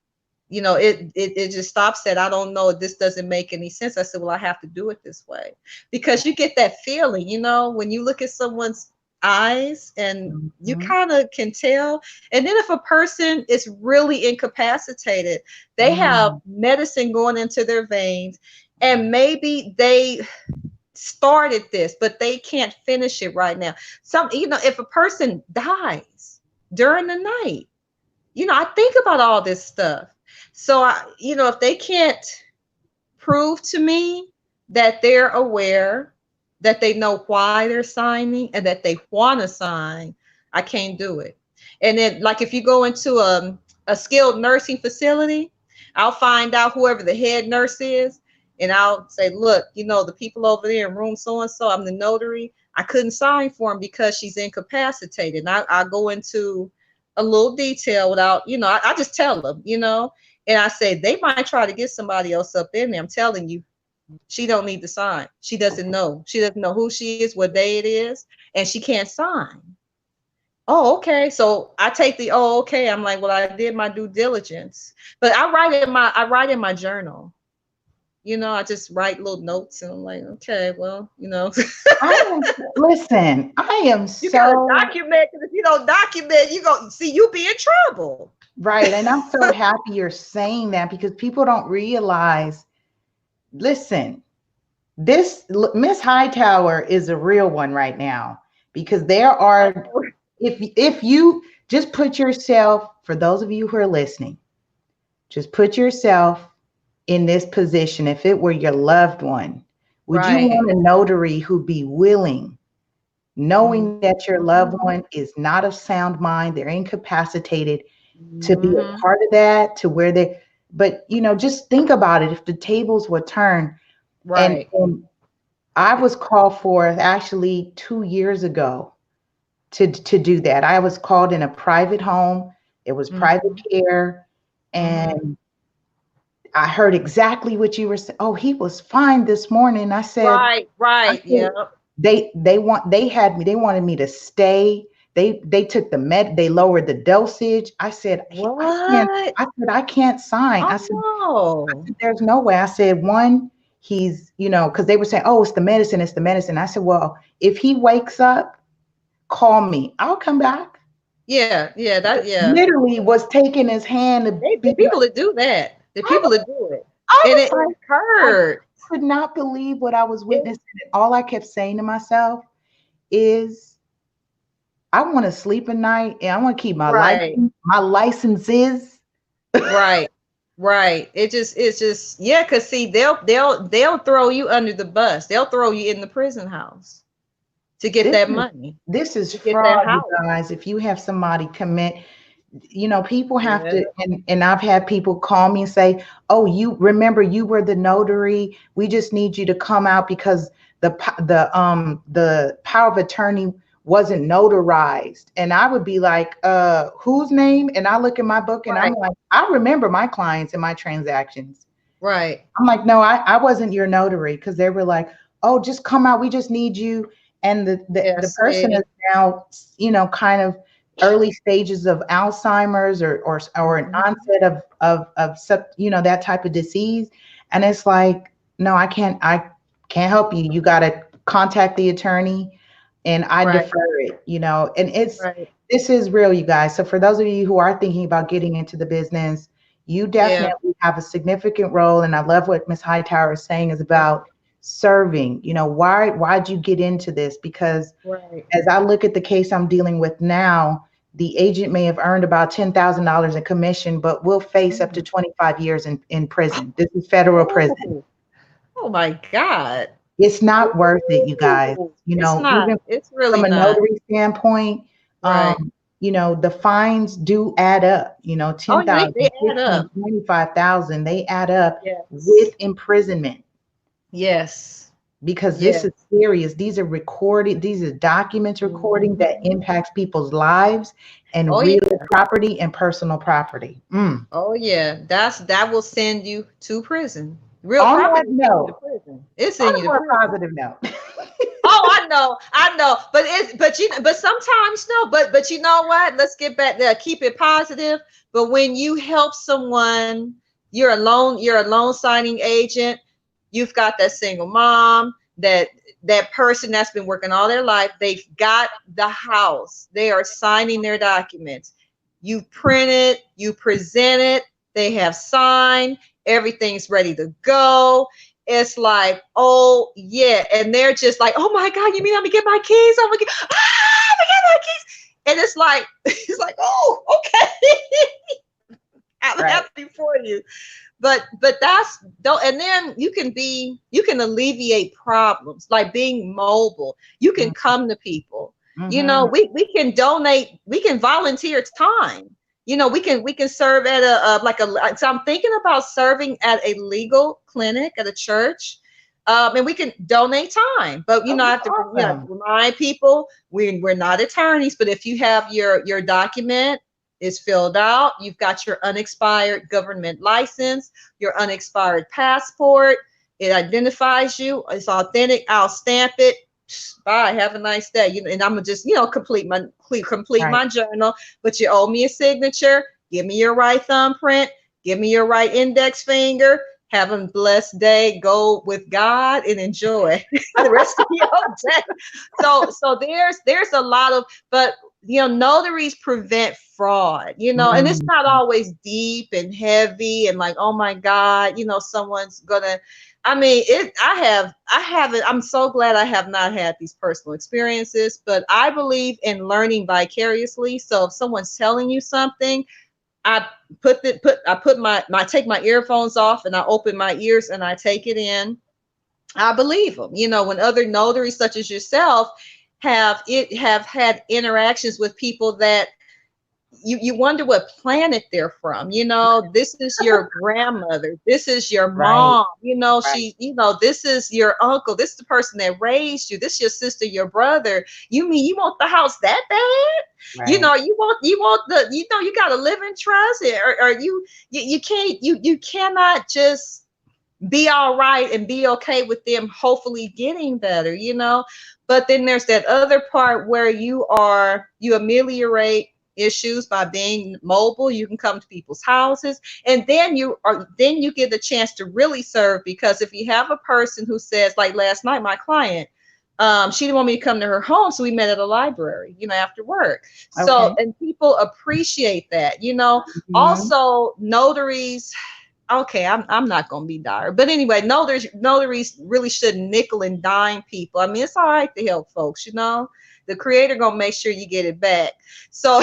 It just stops at, I don't know, this doesn't make any sense. I said, well, I have to do it this way, because you get that feeling, when you look at someone's eyes, and you Mhm. kind of can tell. And then if a person is really incapacitated, they have Mm. medicine going into their veins, and maybe they started this, but they can't finish it right now. If a person dies during the night, I think about all this stuff. So if they can't prove to me that they're aware, that they know why they're signing, and that they want to sign, I can't do it. And then, like, if you go into a skilled nursing facility, I'll find out whoever the head nurse is, and I'll say, look, the people over there in room so and so, I'm the notary. I couldn't sign for them because she's incapacitated. And I go into a little detail without, I just tell them, and I say they might try to get somebody else up in there. I'm telling you, she don't need to sign. She doesn't know. She doesn't know who she is, what day it is, and she can't sign. Oh, okay. So I take the, oh, okay. I'm like, well, I did my due diligence. But I write in my journal. I just write little notes, and I'm like, okay, well, Listen, I am you gotta so document, because if you don't document, you go see you be in trouble. right. And I'm so happy you're saying that because people don't realize, listen, Miss Hightower is a real one right now, because there are, if you just put yourself, for those of you who are listening, just put yourself in this position. If it were your loved one, would you Right. want a notary who be willing, knowing that your loved one Mhm. is not of sound mind, they're incapacitated, to be a Mhm. part of that, to where they, but just think about it. If the tables were turned, Right. and I was called for actually 2 years ago to do that. I was called in a private home. It was private Mhm. care, Mhm. and I heard exactly what you were saying. Oh, he was fine this morning. Right. I Right. said, Yeah. they wanted me to stay. They took the they lowered the dosage. I said, I can't. What? I can't sign. Oh no. There's no way. I said, one, he's, because they were saying, oh, it's the medicine, it's the medicine. I said, well, if he wakes up, call me. I'll come back. Yeah. Yeah. Yeah. Literally was taking his hand to The be people like, that do that. The I people was, that do it. I And was it like, I hurt. could not believe what I was It, witnessing. And all I kept saying to myself is, I want to sleep at night and I want to keep my right. license. My licenses. Right. Right. It's just yeah, because see, they'll throw you under the bus. They'll throw you in the prison house to get This that is money, this is to get that fraud, you house. guys. If you have somebody commit, people have Yeah. to, and I've had people call me and say, oh, you remember you were the notary, we just need you to come out because the power of attorney wasn't notarized. And I would be like, whose name? And I look in my book and I'm Right. like, I remember my clients and my transactions. Right. I'm like, no, I wasn't your notary, because they were like, oh, just come out, we just need you. And Yeah. the person is See. now, kind of early stages of Alzheimer's, or an Mhm. onset of that type of disease. And it's like, no, I can't help you. You got to contact the attorney, and I Right, defer it, and right. this is real, you guys. So for those of you who are thinking about getting into the business, you Yeah, definitely have a significant role. And I love what Ms. Hightower is saying is about serving. Why'd you get into this? Because right. as I look at the case I'm dealing with now, the agent may have earned about $10,000 in commission, but will face up to Mhm. 25 years in prison. This is federal prison. Oh, oh my God. It's not worth it, you guys. Ooh, it's Even not. It's really from a not. notary standpoint, Right. the fines do add up, Oh, yeah, 10,000, they add up. 25,000, they add up Yes. with imprisonment, Yes. because this Yes. is serious. These are documents recording that Mhm. impacts people's lives and Oh real yeah. property and personal property. Oh yeah. That will send you to prison. Real On that property will send you to note, prison. It's on send a you to more prison. positive note, Oh, I know. But sometimes no. But you know what? Let's get back there. Keep it positive. But when you help someone, You're a loan signing agent. You've got that single mom, that person that's been working all their life. They've got the house. They are signing their documents. You print it. You present it. They have signed. Everything's ready to go. It's like, oh yeah, and they're just like, oh my God, you mean I'm gonna get my keys? I'm gonna get, I'm gonna get my keys, and it's like, it's like, oh, okay, I'm right? happy for you, but that's don't, and then you can alleviate problems like being mobile. You can come to people. Mm-hmm. We can donate, we can volunteer time. We can serve at so I'm thinking about serving at a legal clinic at a church. And we can donate time, but Oh, I that's have to, awesome. remind people we're not attorneys. But if you have your document is filled out, you've got your unexpired government license, your unexpired passport, it identifies you, it's authentic, I'll stamp it. Bye, have a nice day. And I'm gonna just, complete Right. my journal. But you owe me a signature. Give me your right thumbprint. Give me your right index finger. Have a blessed day. Go with God and enjoy the rest of your day. So there's a lot of, but notaries prevent fraud, and it's Mm. not always deep and heavy and like, oh my God, someone's gonna, I haven't, I'm so glad I have not had these personal experiences, but I believe in learning vicariously. So if someone's telling you something, I I put my take my earphones off and I open my ears and I take it in. I believe them. When other notaries such as yourself have had interactions with people that you wonder what planet they're from. This is your grandmother, this is your Right. mom, Right. this is your uncle, this is the person that raised you, this is your sister, your brother. You mean you want the house that bad? Right. You want the, you got to live in trust, or you can't, you cannot just be all right and be okay with them hopefully getting better. But then there's that other part where you ameliorate issues by being mobile. You can come to people's houses, and then you get the chance to really serve. Because if you have a person who says, like last night, my client, she didn't want me to come to her home, so we met at a library, after work. So, Okay. and people appreciate that. Mhm. Also, notaries, okay, I'm not gonna be dire, but anyway, notaries really shouldn't nickel and dime people. I mean, it's all right to help folks. The creator gonna make sure you get it back. So,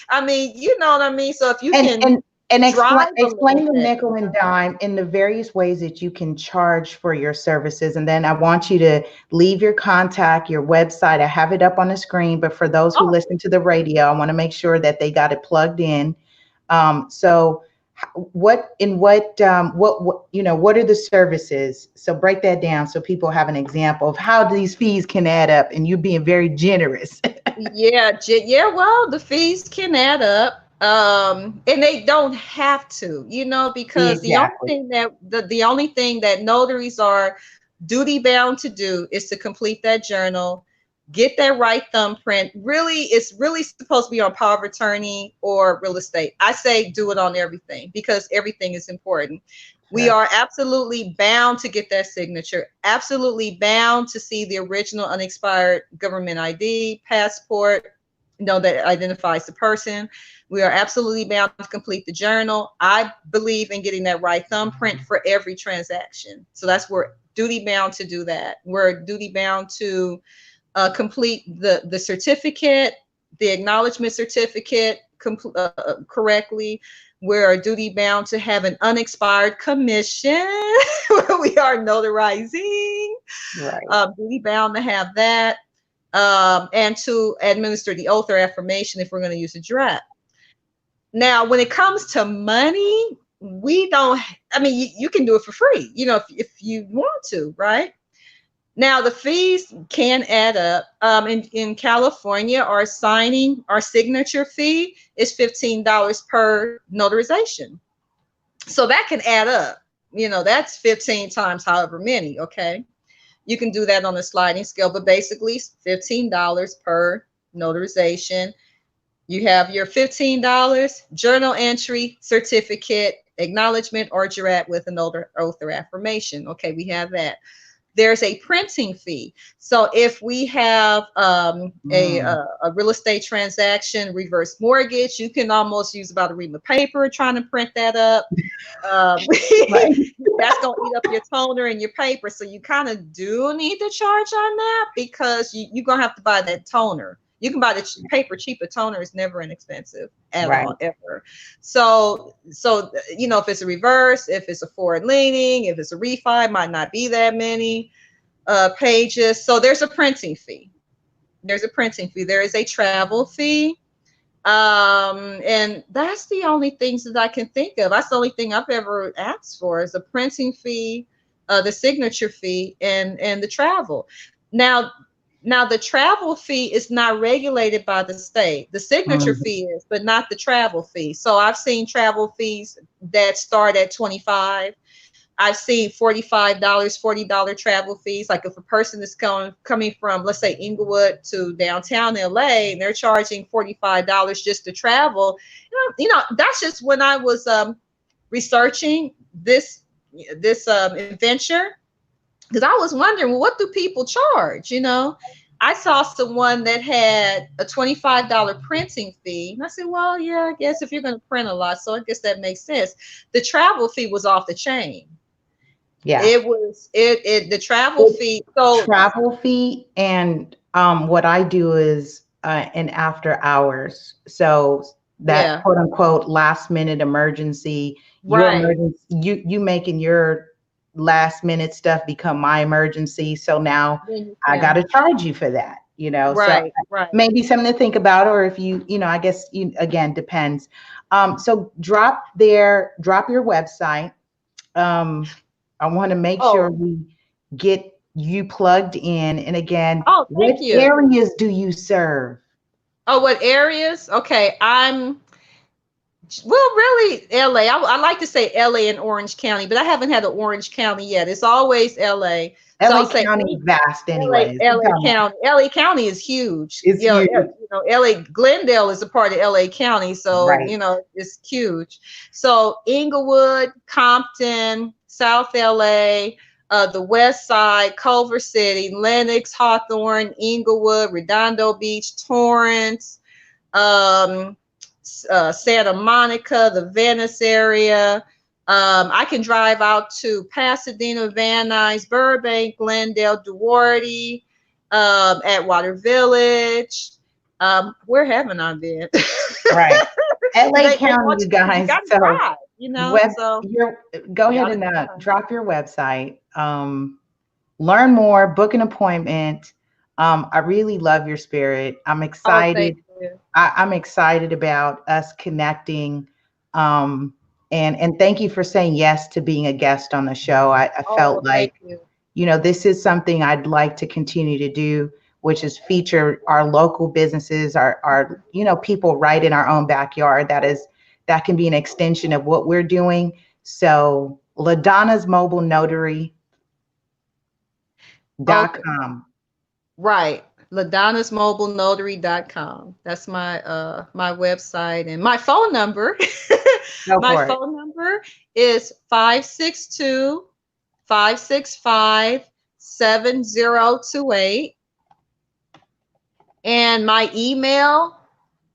I mean, you know what I mean. So if you And can and and explain drive a explain little the bit, nickel and dime in the various ways that you can charge for your services. And then I want you to leave your contact, your website. I have it up on the screen, but for those who oh, listen to the radio, I want to make sure that they got it plugged in. So what are the services? So break that down so people have an example of how these fees can add up, and you being very generous. yeah, yeah. Well, the fees can add up, and they don't have to, because Exactly. the only thing that notaries are duty bound to do is to complete that journal, get that right thumbprint. Really, it's really supposed to be on power of attorney or real estate. I say do it on everything because everything is important. We are absolutely bound to get that signature, absolutely bound to see the original unexpired government ID, passport, that identifies the person. We are absolutely bound to complete the journal. I believe in getting that right thumbprint for every transaction. So that's we're duty bound to do that. We're duty bound to complete the certificate, the acknowledgement certificate correctly. We're duty bound to have an unexpired commission where we are notarizing. Right. Duty bound to have that, and to administer the oath or affirmation if we're going to use a draft. Now, when it comes to money, we don't. I mean, you can do it for free, if you want to, right? Now, the fees can add up. In California, our signature fee is $15 per notarization. So that can add up. That's 15 times however many, okay? You can do that on a sliding scale, but basically $15 per notarization. You have your $15 journal entry, certificate, acknowledgement, or jurat with an oath or affirmation. Okay, we have that. There's a printing fee. So if we have a real estate transaction, reverse mortgage, you can almost use about a ream of paper trying to print that up. Right. That's going to eat up your toner and your paper. So you kind of do need to charge on that because you're going to have to buy that toner. You can buy the paper cheaper. Toner is never inexpensive at all, ever. So if it's a reverse, if it's a forward leaning, if it's a refi, might not be that many pages. So there's a printing fee. There is a travel fee. And that's the only things that I can think of. That's the only thing I've ever asked for is a printing fee, the signature fee, and the travel. Now the travel fee is not regulated by the state. The signature fee is, but not the travel fee. So I've seen travel fees that start at $25. I've seen $45, $40 travel fees. Like if a person is coming from, let's say, Inglewood to downtown LA, and they're charging $45 just to travel. That's just when I was researching this adventure. Because I was wondering, well, what do people charge? I saw someone that had a $25 printing fee. And I said, well, yeah, I guess if you're going to print a lot, so I guess that makes sense. The travel fee was off the chain. Yeah. It was the travel fee. So travel fee, and what I do is an after hours. So that quote unquote last minute emergency, your emergency, you making your last minute stuff become my emergency. So now I got to charge you for that, so maybe something to think about, or if I guess again, depends. So drop your website. I want to make sure we get you plugged in. And again, what areas do you serve? Oh, what areas? Okay. Really LA. I like to say LA and Orange County, but I haven't had an Orange County yet. It's always LA. LA County is vast anyways. LA County is huge. It's huge. LA Glendale is a part of LA County, so it's huge. So Inglewood, Compton, South LA, the West Side, Culver City, Lenox, Hawthorne, Inglewood, Redondo Beach, Torrance, Santa Monica, the Venice area. I can drive out to Pasadena, Van Nuys, Burbank, Glendale, Duarte, Atwater Village. Where haven't I been? Right. LA County, you guys. So drive, go ahead and drop your website. Learn more, book an appointment. I really love your spirit. I'm excited. I'm excited about us connecting. And thank you for saying yes to being a guest on the show. I felt like, this is something I'd like to continue to do, which is feature our local businesses, our people right in our own backyard. That can be an extension of what we're doing. So LaDonna's Mobile Notary.com. Right. LaDonna'sMobileNotary.com. That's my my website, and my phone number Go My for it. phone number is 562-565-7028. And my email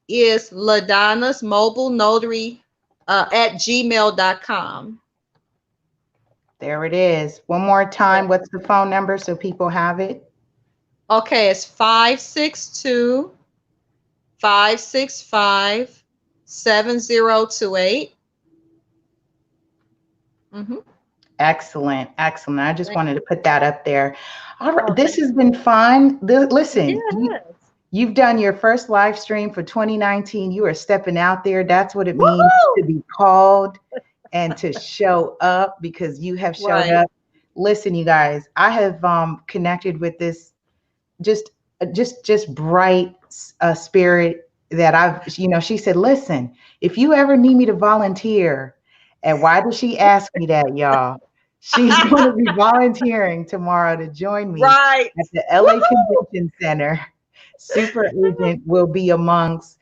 is ladonna's mobile notary at gmail.com. There it is. One more time. What's the phone number so people have it? Okay, it's 562-565-7028. Mm-hmm. Excellent. Excellent. I just wanted to put that up there. All right. Oh, This has been fun. Listen, yes. you've done your first live stream for 2019. You are stepping out there. That's what it means to Woohoo! be called and to show up, because you have showed Right. up. Listen, you guys, I have connected with this just just bright spirit that she said, listen, if you ever need me to volunteer. And why did she ask me that, y'all? She's going to be volunteering tomorrow to join me Right. at the LA Convention Center. Super Agent will be amongst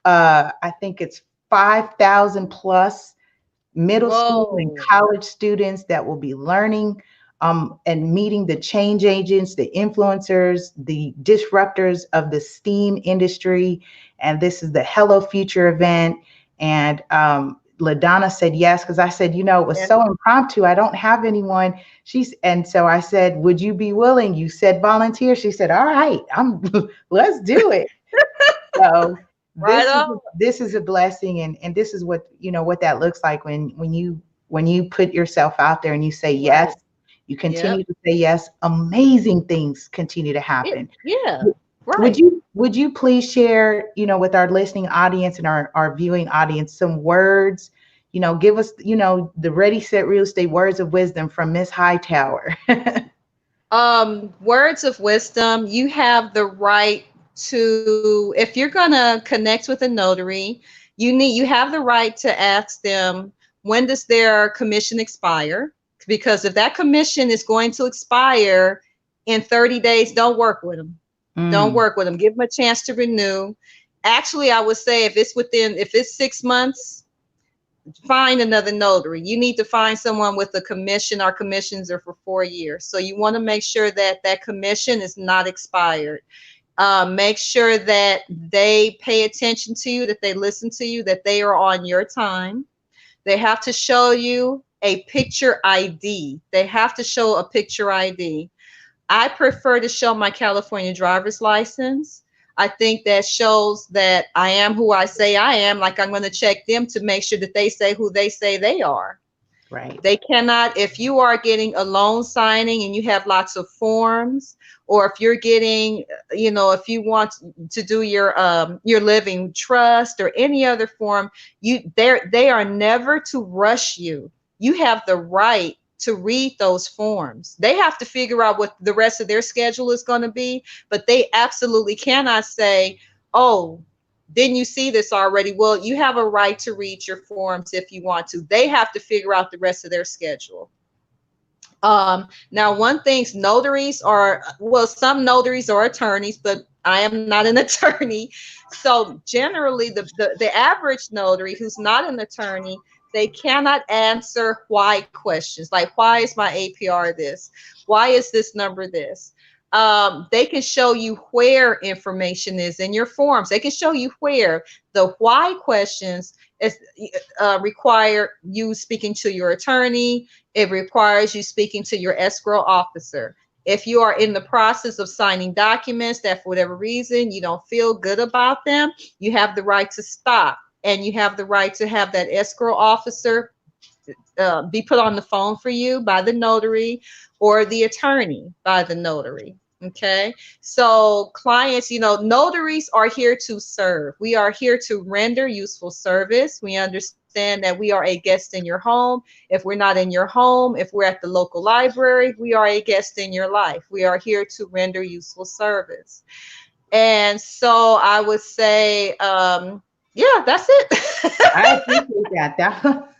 I think it's 5,000 plus middle school and Whoa. college students that will be learning and meeting the change agents, the influencers, the disruptors of the STEAM industry. And this is the Hello Future event. And LaDonna said yes, because I said, it was Yes. so impromptu. I don't have anyone. And so I said, would you be willing? You said volunteer. She said, all right, let's do it. So Right on. this is a blessing, and this is what that looks like when you put yourself out there and you say yes, Right. you Yep. continue to say yes, amazing things continue to happen. Yeah. Would Right. you please share, with our listening audience and our viewing audience, some words, give us, the Ready Set Real Estate words of wisdom from Miss Hightower. Words of wisdom. You have the right to, if you're gonna connect with a notary, you have the right to ask them, when does their commission expire? Because if that commission is going to expire in 30 days, don't work with them. Don't Mm, work with them. Give them a chance to renew. Actually, I would say if it's 6 months, find another notary. You need to find someone with a commission. Our commissions are for 4 years. So you want to make sure that that commission is not expired. Make sure that they pay attention to you, that they listen to you, that they are on your time. They have to show you a picture ID. They have to show a picture ID. I prefer to show my California driver's license. I think that shows that I am who I say I am. Like, I'm going to check them to make sure that they say who they say they are. right. They cannot, if you are getting a loan signing and you have lots of forms, or if you're getting, if you want to do your living trust or any other form, they are never to rush you. You have the right to read those forms. They have to figure out what the rest of their schedule is going to be, but they absolutely cannot say, oh, didn't you see this already? Well, you have a right to read your forms if you want to. They have to figure out the rest of their schedule. Now, one thing, notaries are, well, some notaries are attorneys, but I am not an attorney. So generally, the average notary who's not an attorney, they cannot answer why questions, like, why is my APR this? Why is this number this? They can show you where information is in your forms. They can show you where. The why questions is require you speaking to your attorney. It requires you speaking to your escrow officer. If you are in the process of signing documents that for whatever reason you don't feel good about them, you have the right to stop, and you have the right to have that escrow officer be put on the phone for you by the notary, or the attorney by the notary. Okay. So clients, notaries are here to serve. We are here to render useful service. We understand that we are a guest in your home. If we're not in your home, if we're at the local library, we are a guest in your life. We are here to render useful service. And so I would say, yeah, that's it. I appreciate that.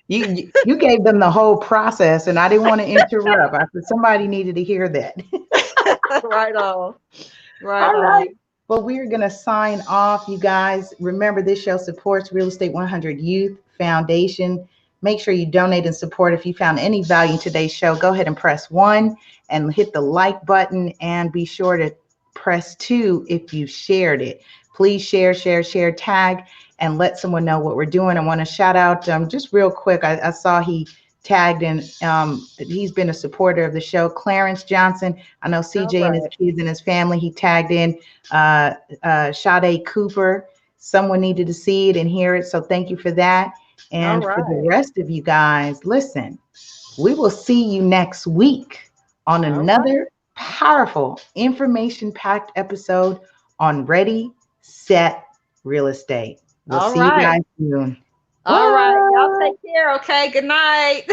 You gave them the whole process, and I didn't want to interrupt. I said somebody needed to hear that. Right on. Right All on. right. Well, we're going to sign off, you guys. Remember, this show supports Real Estate 100 Youth, Foundation. Make sure you donate and support. If you found any value in today's show, go ahead and press 1 and hit the like button, and be sure to press 2 if you shared it. Please share, tag, and let someone know what we're doing. I want to shout out just real quick. I saw he tagged in. He's been a supporter of the show. Clarence Johnson. I know CJ and his kids and his family. He tagged in. Sade Cooper. Someone needed to see it and hear it. So thank you for that. And for the rest of you guys, listen, we will see you next week on another powerful, information-packed episode on Ready, Set, Real Estate. We'll see you guys soon. All right. Y'all take care. Okay. Good night.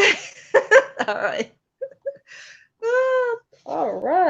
All right. All right.